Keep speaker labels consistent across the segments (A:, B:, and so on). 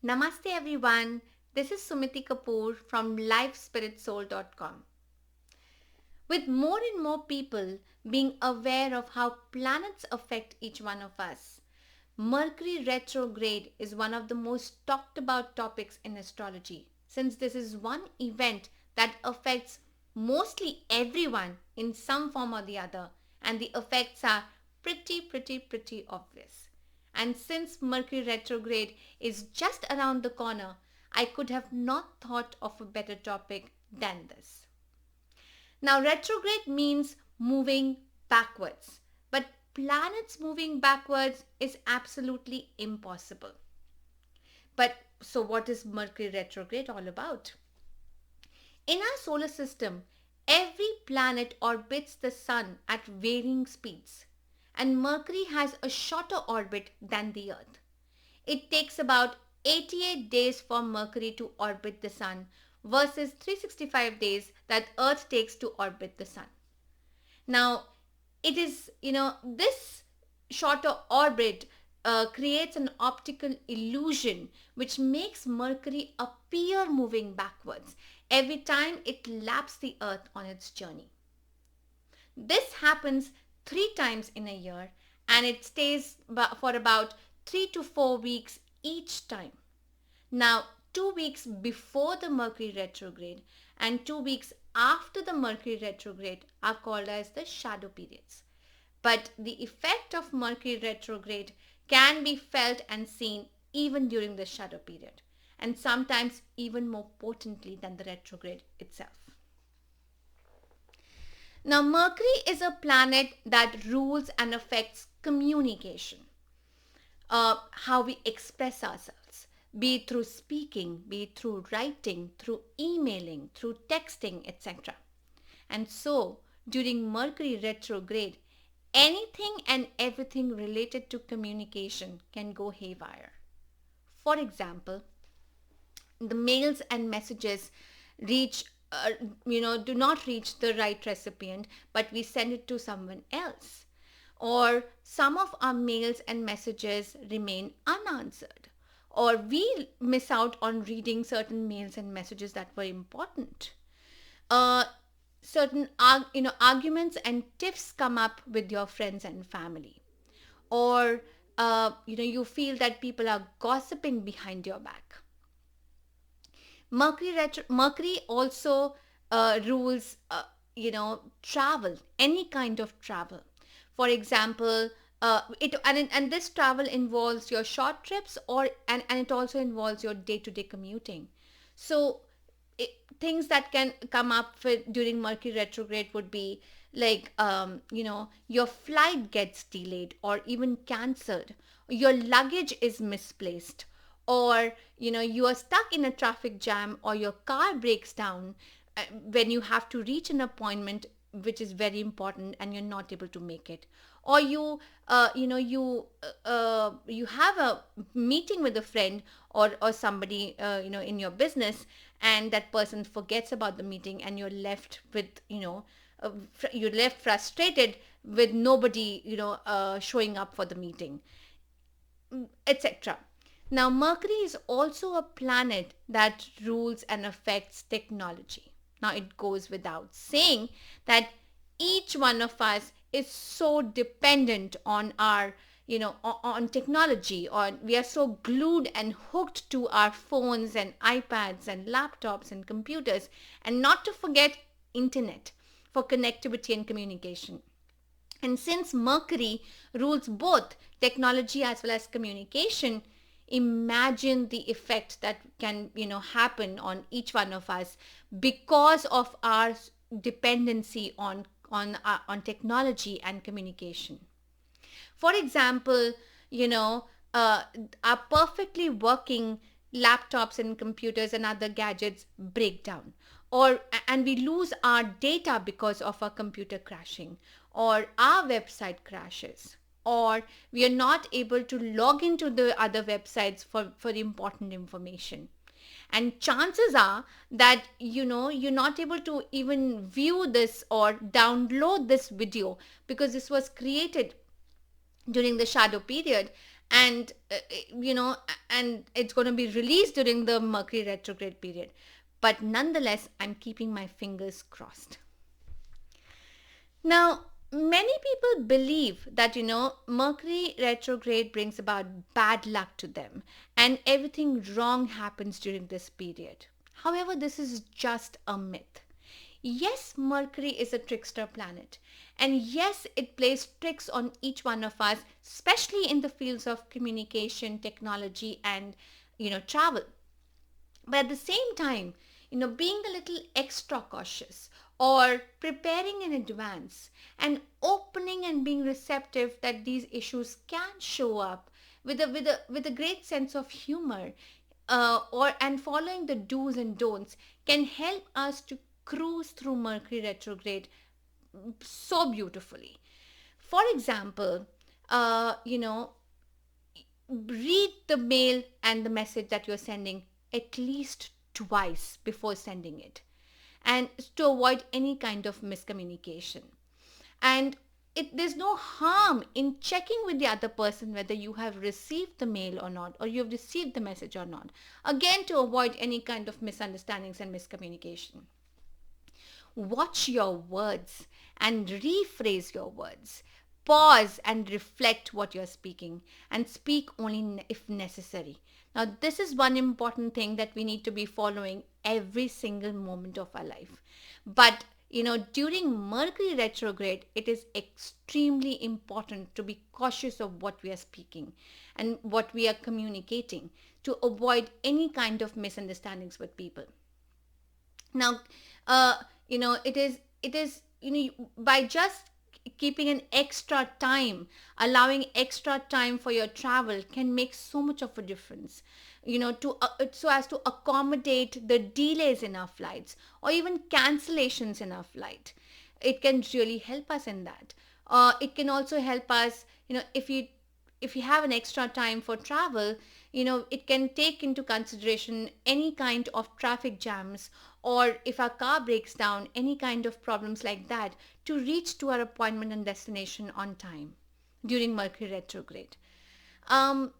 A: Namaste everyone. This is Sumiti Kapoor from LifeSpiritSoul.com. With more and more people being aware of how planets affect each one of us, Mercury Retrograde is one of the most talked about topics in astrology, since this is one event that affects mostly everyone in some form or the other, and the effects are pretty obvious. And since Mercury retrograde is just around the corner, I could have not thought of a better topic than this. Now, retrograde means moving backwards, but planets moving backwards is absolutely impossible. But so, what is Mercury retrograde all about? In our solar system, every planet orbits the sun at varying speeds, and Mercury has a shorter orbit than the Earth. It takes about 88 days for Mercury to orbit the sun versus 365 days that Earth takes to orbit the sun. Now, this shorter orbit creates an optical illusion which makes Mercury appear moving backwards every time it laps the Earth on its journey. This happens 3 times in a year and it stays for about 3 to 4 weeks each time. Now, 2 weeks before the Mercury retrograde and 2 weeks after the Mercury retrograde are called as the shadow periods. But the effect of Mercury retrograde can be felt and seen even during the shadow period, and sometimes even more potently than the retrograde itself. Now, Mercury is a planet that rules and affects communication, how we express ourselves, be it through speaking, be it through writing, through emailing, through texting, etc. And so, during Mercury retrograde, anything and everything related to communication can go haywire. For example, the mails and messages reach do not reach the right recipient, but we send it to someone else, or some of our mails and messages remain unanswered, or we miss out on reading certain mails and messages that were important. Certain arguments and tiffs come up with your friends and family, or you feel that people are gossiping behind your back. Mercury also rules, travel, any kind of travel. For example, and this travel involves your short trips, and it also involves your day-to-day commuting. So things that can come up during Mercury retrograde would be like, your flight gets delayed or even cancelled, your luggage is misplaced, or you are stuck in a traffic jam, or your car breaks down when you have to reach an appointment which is very important and you're not able to make it, or you have a meeting with a friend or somebody in your business, and that person forgets about the meeting and you're left with you're left frustrated with nobody showing up for the meeting, etc. Now, Mercury is also a planet that rules and affects technology. Now, it goes without saying that each one of us is so dependent on our, on technology, or we are so glued and hooked to our phones and iPads and laptops and computers, and not to forget internet for connectivity and communication. And since Mercury rules both technology as well as communication, imagine the effect that can happen on each one of us because of our dependency on technology and communication. For example, our perfectly working laptops and computers and other gadgets break down, and we lose our data because of our computer crashing, or our website crashes, or we are not able to log into the other websites for important information. And chances are that you're not able to even view this or download this video because this was created during the shadow period, and and it's going to be released during the Mercury retrograde period. But nonetheless, I'm keeping my fingers crossed. Now, many people believe that, Mercury retrograde brings about bad luck to them and everything wrong happens during this period. However, this is just a myth. Yes, Mercury is a trickster planet. And yes, it plays tricks on each one of us, especially in the fields of communication, technology, and, travel. But at the same time, being a little extra cautious or preparing in advance and opening and being receptive that these issues can show up with a great sense of humor, or and following the do's and don'ts can help us to cruise through Mercury retrograde so beautifully. For example, read the mail and the message that you're sending at least twice before sending it, and to avoid any kind of miscommunication. And there's no harm in checking with the other person whether you have received the mail or not, or you have received the message or not, again to avoid any kind of misunderstandings and miscommunication. Watch your words and rephrase your words. Pause and reflect what you're speaking, and speak only if necessary. Now, this is one important thing that we need to be following every single moment of our life. But, during Mercury retrograde, it is extremely important to be cautious of what we are speaking and what we are communicating to avoid any kind of misunderstandings with people. Now, it is by just keeping an extra time, allowing extra time for your travel can make so much of a difference, to so as to accommodate the delays in our flights or even cancellations in our flight. It can really help us in that. It can also help us, if you have an extra time for travel, it can take into consideration any kind of traffic jams, or if our car breaks down, any kind of problems like that, to reach to our appointment and destination on time during Mercury retrograde. Um,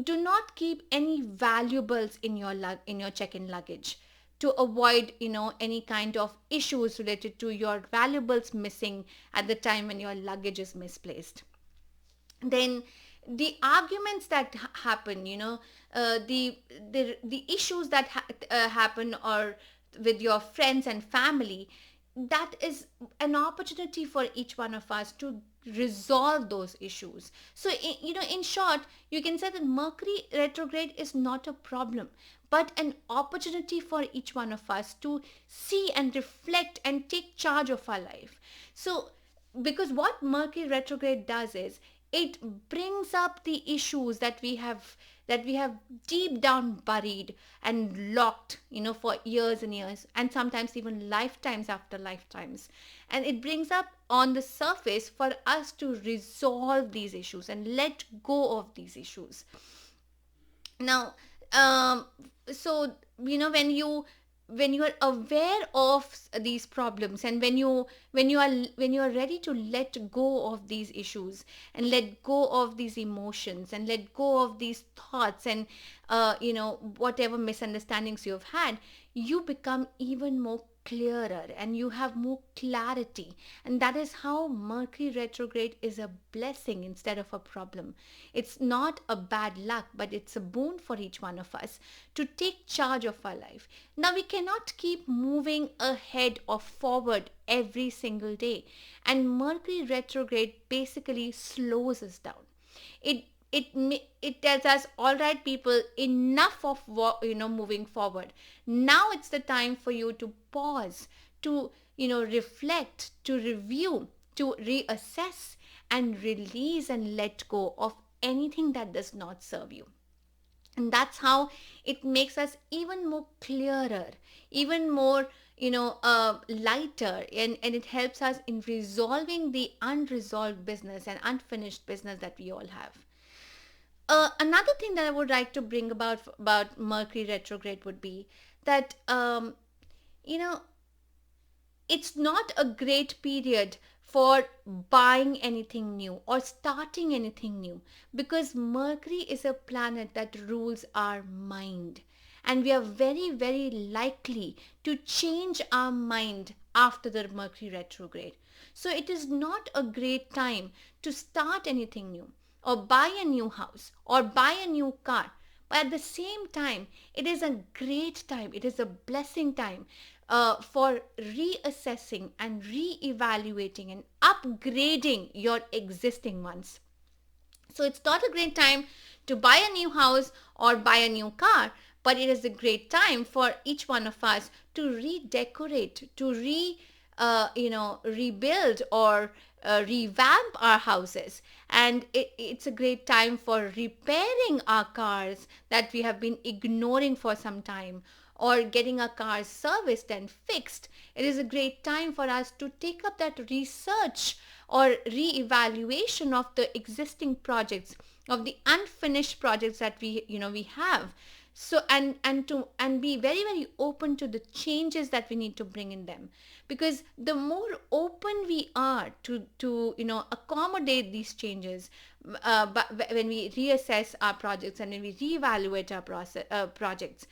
A: do not keep any valuables in your check-in luggage to avoid any kind of issues related to your valuables missing at the time when your luggage is misplaced. Then the arguments that happen, the issues that happen, or with your friends and family, that is an opportunity for each one of us to resolve those issues. So in short, you can say that Mercury retrograde is not a problem, but an opportunity for each one of us to see and reflect and take charge of our life. So, because what Mercury retrograde does is, it brings up the issues that we have deep down buried and locked, for years and years, and sometimes even lifetimes after lifetimes. And it brings up on the surface for us to resolve these issues and let go of these issues. Now, so when you are aware of these problems, and when you are ready to let go of these issues and let go of these emotions and let go of these thoughts, and whatever misunderstandings you've had, you become even more clearer and you have more clarity. And that is how Mercury retrograde is a blessing instead of a problem. It's not a bad luck, but it's a boon for each one of us to take charge of our life. Now, we cannot keep moving ahead or forward every single day, and Mercury retrograde basically slows us down. It tells us, all right, people, enough of moving forward. Now it's the time for you to pause, to reflect, to review, to reassess, and release and let go of anything that does not serve you. And that's how it makes us even more clearer, even more lighter, and it helps us in resolving the unresolved business and unfinished business that we all have. Another thing that I would like to bring about Mercury retrograde would be that you know it's not a great period for buying anything new or starting anything new, because Mercury is a planet that rules our mind, and we are very, very likely to change our mind after the Mercury retrograde. So it is not a great time to start anything new or buy a new house or buy a new car. But at the same time, it is a great time, it is a blessing time for reassessing and re-evaluating and upgrading your existing ones. So it's not a great time to buy a new house or buy a new car, but it is a great time for each one of us to redecorate, to rebuild or revamp our houses. And it's a great time for repairing our cars that we have been ignoring for some time, or getting our cars serviced and fixed. It is a great time for us to take up that research or re-evaluation of the existing projects, of the unfinished projects that we have. So and be very, very open to the changes that we need to bring in them, because the more open we are to accommodate these changes, but when we reassess our projects and when we reevaluate our projects,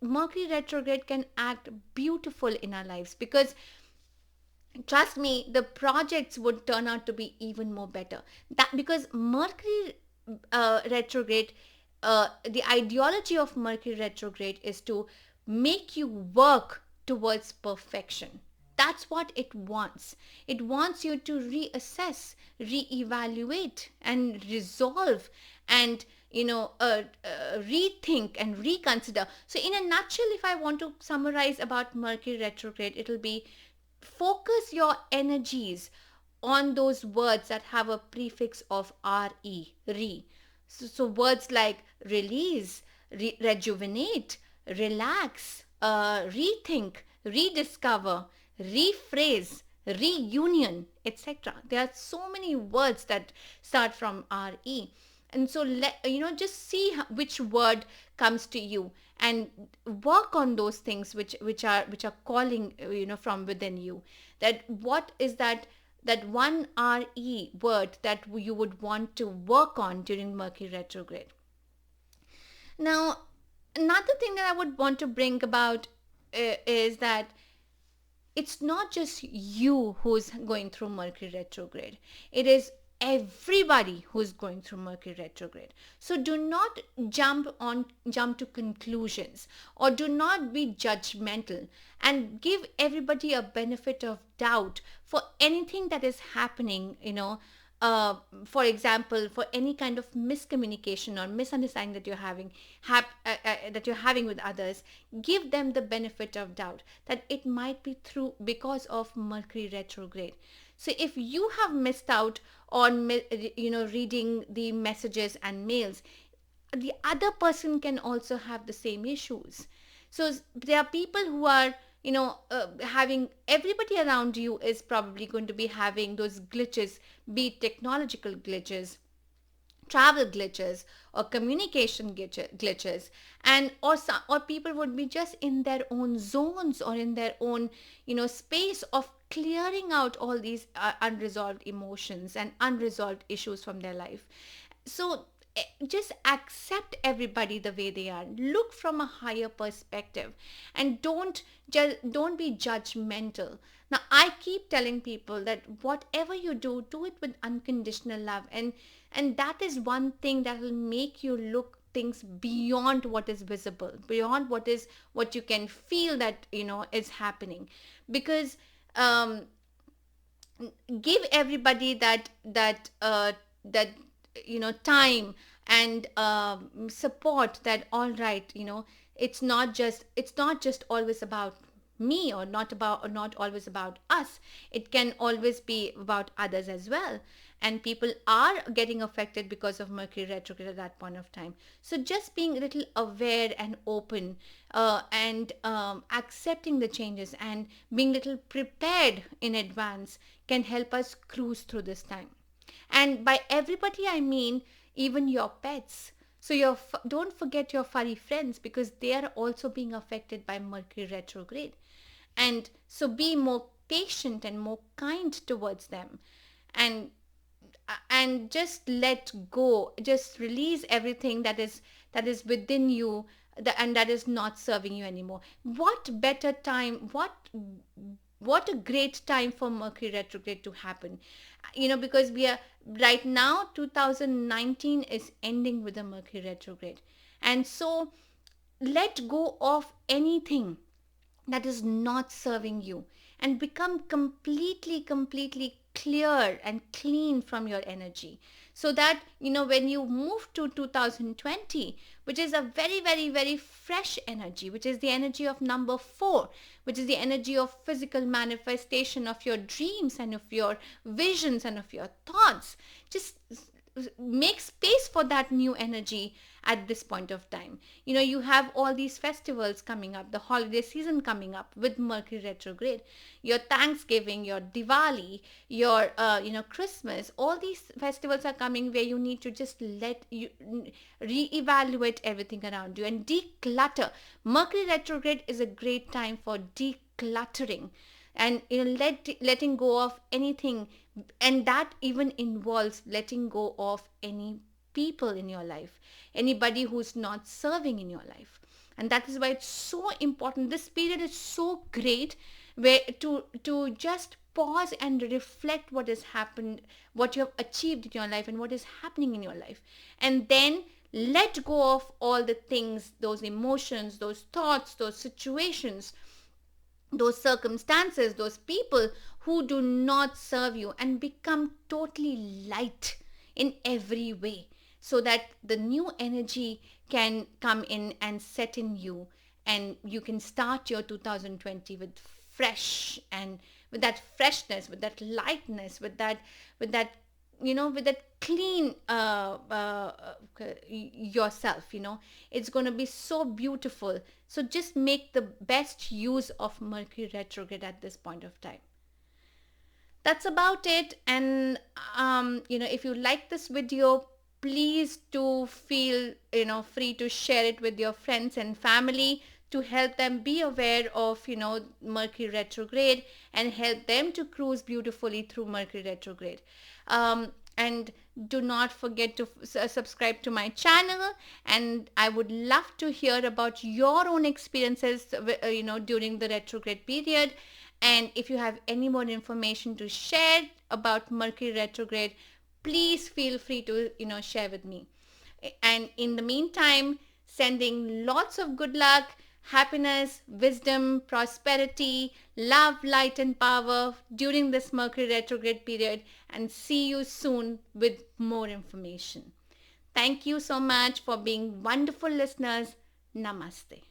A: Mercury retrograde can act beautiful in our lives, because trust me, the projects would turn out to be even more better. That because Mercury retrograde, the ideology of Mercury retrograde is to make you work towards perfection. That's what it wants. It wants you to reassess, reevaluate, and resolve, and rethink and reconsider. So, in a nutshell, if I want to summarize about Mercury retrograde, it'll be: focus your energies on those words that have a prefix of re. So words like release, rejuvenate, relax, rethink, rediscover, rephrase, reunion, etc. There are so many words that start from re. And so just see which word comes to you, and work on those things which are calling from within you. That what is that one re word that you would want to work on during Mercury retrograde. Now, another thing that I would want to bring about is that it's not just you who's going through Mercury retrograde. It is everybody who's going through Mercury retrograde. So do not jump to conclusions, or do not be judgmental, and give everybody a benefit of doubt for anything that is happening, for example, for any kind of miscommunication or misunderstanding that you're having with others. Give them the benefit of doubt that it might be through because of Mercury retrograde. So if you have missed out on reading the messages and mails, the other person can also have the same issues. So there are people who are having, everybody around you is probably going to be having those glitches, be it technological glitches, travel glitches, or communication glitches, and or people would be just in their own zones or in their own space of clearing out all these unresolved emotions and unresolved issues from their life. So just accept everybody the way they are. Look from a higher perspective, and don't be judgmental. Now, I keep telling people that whatever you do it with unconditional love, and that is one thing that will make you look things beyond what is visible, beyond what you can feel that is happening. Because give everybody that time and support, that all right, it's not just always about me, or not always about us. It can always be about others as well, and people are getting affected because of Mercury retrograde at that point of time. So just being a little aware and open, and accepting the changes and being a little prepared in advance can help us cruise through this time. And by everybody, I mean even your pets. So don't forget your furry friends, because they are also being affected by Mercury retrograde. And so be more patient and more kind towards them, and just let go, just release everything that is within you, and that is not serving you anymore. What better time, what a great time for Mercury retrograde to happen, because we are right now, 2019 is ending with the Mercury retrograde. And so let go of anything that is not serving you, and become completely clear and clean from your energy, so that when you move to 2020, which is a very fresh energy, which is the energy of number 4, which is the energy of physical manifestation of your dreams and of your visions and of your thoughts, just make space for that new energy at this point of time. You have all these festivals coming up, the holiday season coming up with Mercury retrograde, your Thanksgiving, your Diwali, your Christmas. All these festivals are coming where you need to just let you reevaluate everything around you and declutter. Mercury retrograde is a great time for decluttering, and letting go of anything, and that even involves letting go of any people in your life, anybody who's not serving in your life. And that is why it's so important. This period is so great, where to just pause and reflect what has happened, what you have achieved in your life, and what is happening in your life, and then let go of all the things, those emotions, those thoughts, those situations, those circumstances, those people who do not serve you, and become totally light in every way, so that the new energy can come in and set in you, and you can start your 2020 with fresh, and with that freshness, with that lightness, with that clean yourself. It's going to be so beautiful. So just make the best use of Mercury retrograde at this point of time. That's about it. And if you like this video, please do feel free to share it with your friends and family, to help them be aware of Mercury retrograde, and help them to cruise beautifully through Mercury retrograde. And do not forget to subscribe to my channel, and I would love to hear about your own experiences during the retrograde period. And if you have any more information to share about Mercury retrograde, please feel free to share with me. And in the meantime, sending lots of good luck, happiness, wisdom, prosperity, love, light, and power during this Mercury retrograde period, and see you soon with more information. Thank you so much for being wonderful listeners. Namaste.